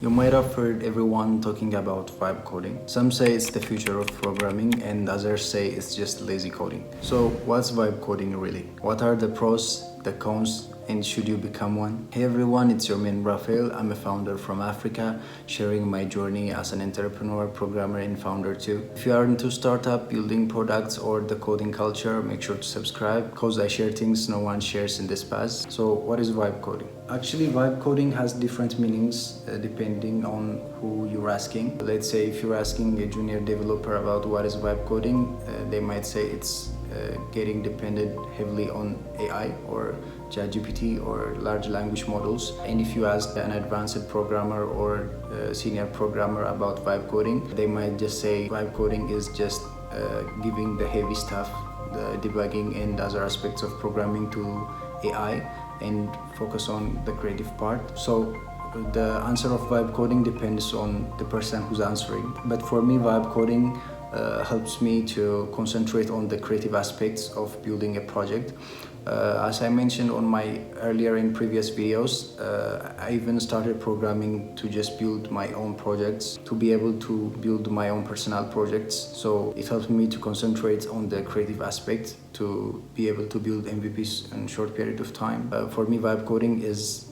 You might have heard everyone talking about vibe coding. Some say it's the future of programming and others say it's just lazy coding. So what's vibe coding really? What are the pros, the cons, and should you become one? Hey everyone, it's your man Rafael. I'm a founder from Africa, sharing my journey as an entrepreneur, programmer, and founder too. If you are into startup, building products, or the coding culture, make sure to subscribe because I share things no one shares in this path. So what is vibe coding? Actually, vibe coding has different meanings depending on who you're asking. Let's say if you're asking a junior developer about what is vibe coding, they might say it's getting dependent heavily on AI or ChatGPT or large language models. And if you ask an advanced programmer or senior programmer about vibe coding, they might just say vibe coding is just giving the heavy stuff, the debugging and other aspects of programming to AI and focus on the creative part. So the answer of vibe coding depends on the person who's answering. But for me, vibe coding helps me to concentrate on the creative aspects of building a project. As I mentioned on my earlier and previous videos, I even started programming to just build my own projects, to be able to build my own personal projects. So it helps me to concentrate on the creative aspect, to be able to build MVPs in a short period of time. For me, vibe coding is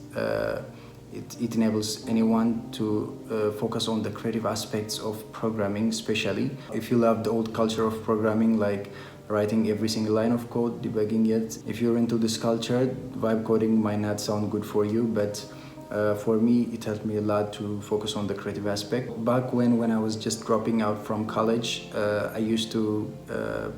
it enables anyone to focus on the creative aspects of programming, especially if you love the old culture of programming, like writing every single line of code, debugging it. If you're into this culture, vibe coding might not sound good for you, but for me, it helped me a lot to focus on the creative aspect. Back when I was just dropping out from college, I used to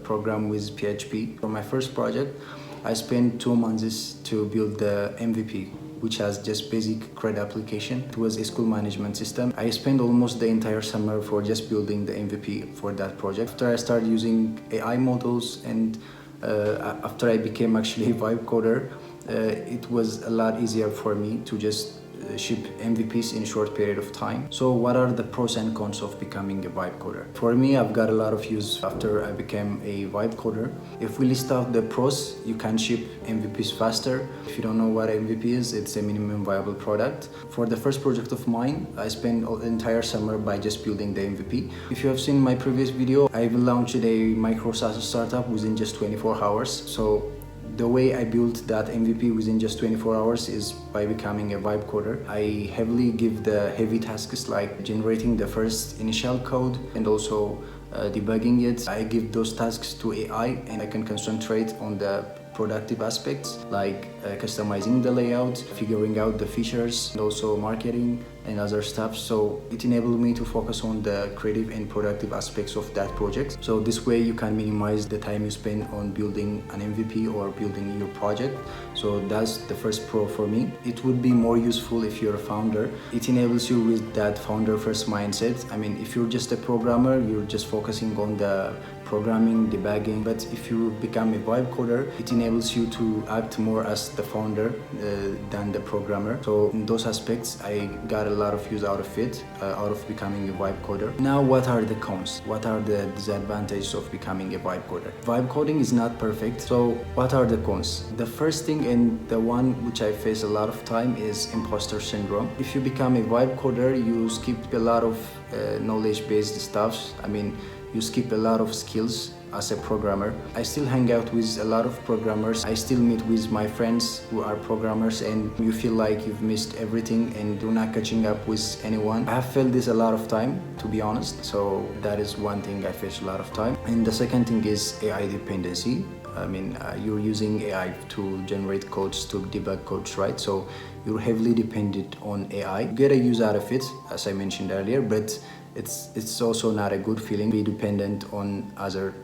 program with PHP. For my first project, I spent 2 months to build the MVP, which has just basic credit application. It was a school management system. I spent almost the entire summer for just building the MVP for that project. After I started using AI models and after I became actually a vibe coder, it was a lot easier for me to just ship MVPs in a short period of time. So what are the pros and cons of becoming a vibe coder? For me, I've got a lot of use after I became a vibe coder. If we list out the pros, you can ship MVPs faster. If you don't know what MVP is, it's a minimum viable product. For the first project of mine, I spent the entire summer by just building the MVP. If you have seen my previous video, I've launched a micro SaaS startup within just 24 hours. So the way I built that MVP within just 24 hours is by becoming a vibe coder. I heavily give the heavy tasks like generating the first initial code and also debugging it. I give those tasks to AI and I can concentrate on the productive aspects like customizing the layout, figuring out the features, and also marketing and other stuff. So it enabled me to focus on the creative and productive aspects of that project. So this way you can minimize the time you spend on building an MVP or building your project. So that's the first pro for me. It would be more useful if you're a founder. It enables you with that founder first mindset. I mean, if you're just a programmer, you're just focusing on the programming, debugging. But if you become a vibe coder, it enables you to act more as the founder than the programmer. So in those aspects, I got a lot of use out of it, out of becoming a vibe coder. Now, what are the cons? What are the disadvantages of becoming a vibe coder? Vibe coding is not perfect. So what are the cons? The first thing and the one which I face a lot of time is imposter syndrome. If you become a vibe coder, you skip a lot of knowledge-based stuff. I mean, you skip a lot of skills as a programmer. I still hang out with a lot of programmers. I still meet with my friends who are programmers and you feel like you've missed everything and you're not catching up with anyone. I have felt this a lot of time, to be honest. So that is one thing I face a lot of time. And the second thing is AI dependency. I mean, you're using AI to generate codes, to debug codes, right? So you're heavily dependent on AI. You get a use out of it, as I mentioned earlier, but it's also not a good feeling. Be dependent on other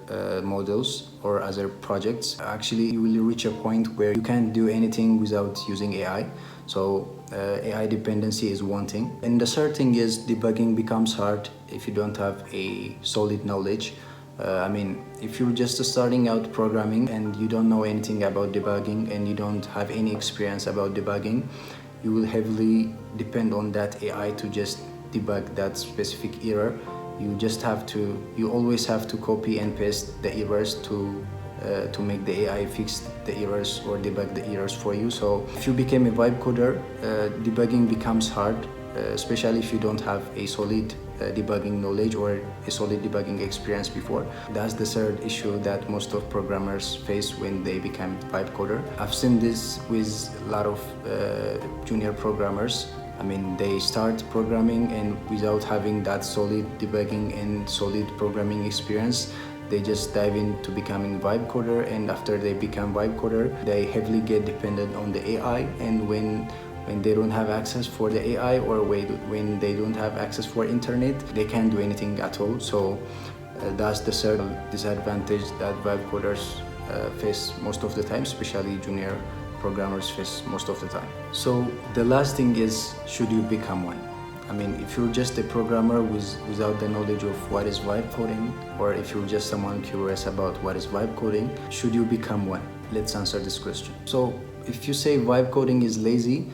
models or other projects. Actually, you will reach a point where you can't do anything without using AI. So AI dependency is one thing. And the third thing is debugging becomes hard if you don't have a solid knowledge. I mean, if you're just starting out programming and you don't know anything about debugging and you don't have any experience about debugging, you will heavily depend on that AI to just debug that specific error. You always have to copy and paste the errors to make the AI fix the errors or debug the errors for you. So if you become a vibe coder, debugging becomes hard especially if you don't have a solid debugging knowledge or a solid debugging experience before. That's the third issue that most of programmers face when they become vibe coder. I've seen this with a lot of junior programmers. I mean, they start programming and without having that solid debugging and solid programming experience, they just dive into becoming vibe coder, and after they become vibe coder, they heavily get dependent on the AI, and when they don't have access for the AI or when they don't have access for internet, they can't do anything at all. So that's the third disadvantage that vibe coders face most of the time, especially junior programmers face most of the time. So the last thing is, should you become one? I mean, if you're just a programmer without the knowledge of what is vibe coding, or if you're just someone curious about what is vibe coding, should you become one? Let's answer this question. So if you say vibe coding is lazy,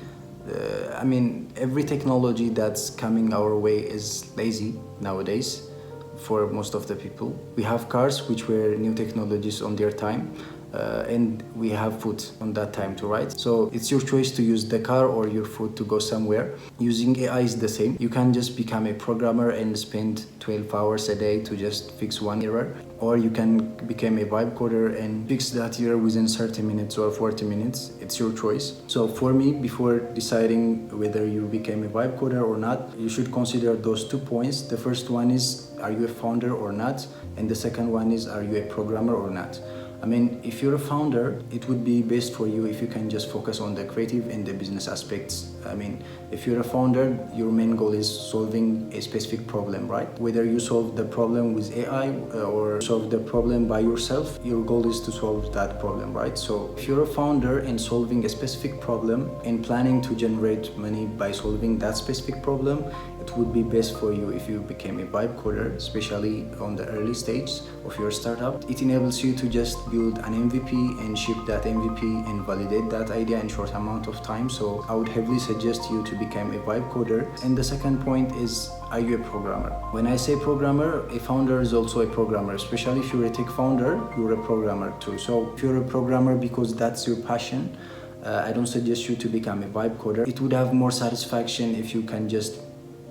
I mean, every technology that's coming our way is lazy nowadays for most of the people. We have cars, which were new technologies on their time, and we have food on that time too, right? So it's your choice to use the car or your food to go somewhere. Using AI is the same. You can just become a programmer and spend 12 hours a day to just fix one error, or you can become a vibe coder and fix that error within 30 minutes or 40 minutes. It's your choice. So for me, before deciding whether you became a vibe coder or not, you should consider those 2 points. The first one is, are you a founder or not? And the second one is, are you a programmer or not? I mean, if you're a founder, it would be best for you if you can just focus on the creative and the business aspects. I mean, if you're a founder, your main goal is solving a specific problem, right? Whether you solve the problem with AI or solve the problem by yourself, your goal is to solve that problem, right? So if you're a founder and solving a specific problem and planning to generate money by solving that specific problem, it would be best for you if you became a vibe coder, especially on the early stage of your startup. It enables you to just build an MVP and ship that MVP and validate that idea in short amount of time. So I would heavily suggest you to become a vibe coder. And the second point is, are you a programmer? When I say programmer, a founder is also a programmer. Especially if you're a tech founder, you're a programmer too. So if you're a programmer because that's your passion, I don't suggest you to become a vibe coder. It would have more satisfaction if you can just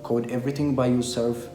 code everything by yourself,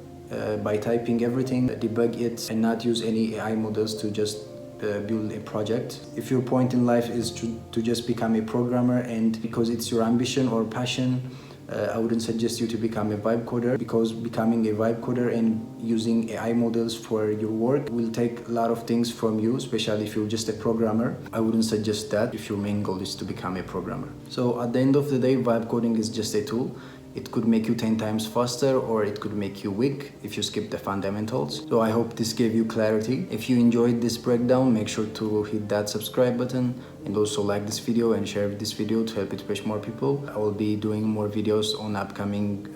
by typing everything, debug it, and not use any AI models to just build a project. If your point in life is to just become a programmer, and because it's your ambition or passion, I wouldn't suggest you to become a vibe coder, because becoming a vibe coder and using AI models for your work will take a lot of things from you, especially if you're just a programmer. I wouldn't suggest that if your main goal is to become a programmer. So at the end of the day, vibe coding is just a tool. It could make you 10 times faster, or it could make you weak if you skip the fundamentals. So I hope this gave you clarity. If you enjoyed this breakdown, make sure to hit that subscribe button, and also like this video and share this video to help it reach more people. I will be doing more videos on upcoming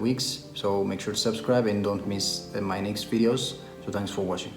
weeks, so make sure to subscribe and don't miss my next videos. So thanks for watching.